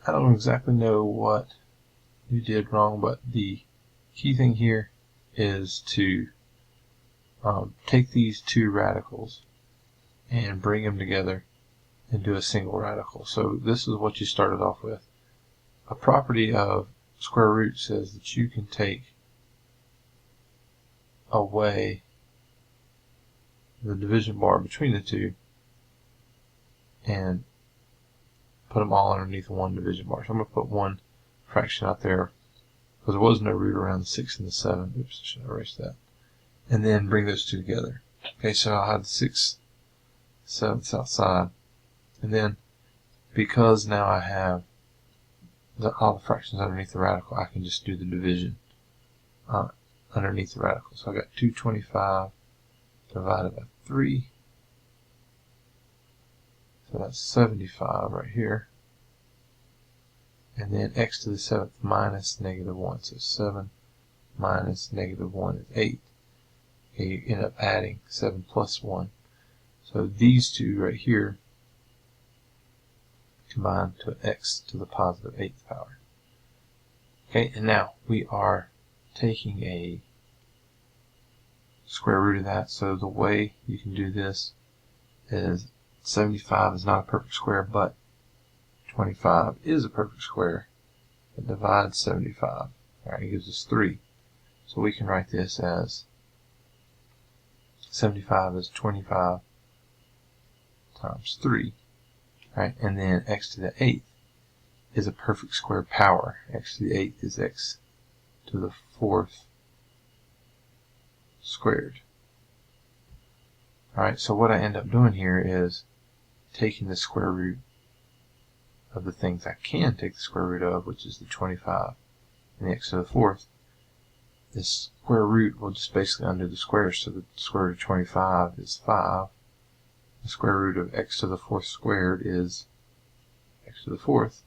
I don't exactly know what you did wrong, but the key thing here is to take these two radicals and bring them together and do a single radical. So this is what you started off with. A property of square root says that you can take away the division bar between the two and put them all underneath one division bar. So I'm going to put one fraction out there because there was no root around the 6 and the 7. Oops, I should erase that. And then bring those two together. Okay, so I'll have the 6 7ths outside. And then because now I have all the fractions underneath the radical, I can just do the division underneath the radical. So I got 225 divided by 3. So that's 75 right here. And then x to the 7th minus -1. So 7 minus -1 is 8. Okay, you end up adding 7 plus 1. So these two right here combine to x to the positive 8th power. Okay, and now we are taking a square root of that. So the way you can do this is 75 is not a perfect square, but 25 is a perfect square. It divides 75. Alright, it gives us 3. So we can write this as 75 is 25 times 3. Alright, and then x to the 8th is a perfect square power. X to the 8th is x to the 4th squared. Alright, so what I end up doing here is taking the square root of the things I can take the square root of, which is the 25 and the x to the 4th. This square root will just basically undo the squares, so the square root of 25 is 5. The square root of x to the 4th squared is x to the 4th.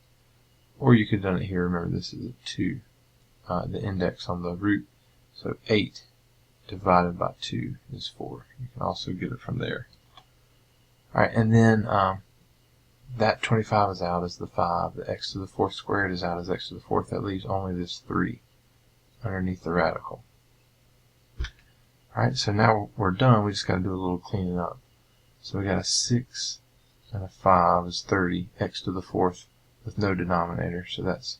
Or you could have done it here. Remember, this is a 2, the index on the root. So 8 divided by 2 is 4. You can also get it from there. Alright, and then that 25 is out as the 5. The x to the 4th squared is out as x to the 4th. That leaves only this 3 underneath the radical. Alright, so now we're done. We just got to do a little cleaning up. So we got a 6 and a 5 is 30, x to the 4th with no denominator. So that's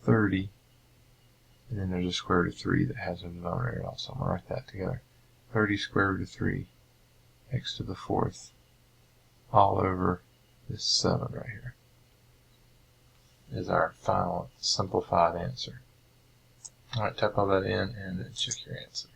30. And then there's a square root of 3 that has a denominator also. I'm going to write that together. 30 square root of 3, x to the 4th, all over this 7 right here is our final simplified answer. Alright, type all that in and then check your answer.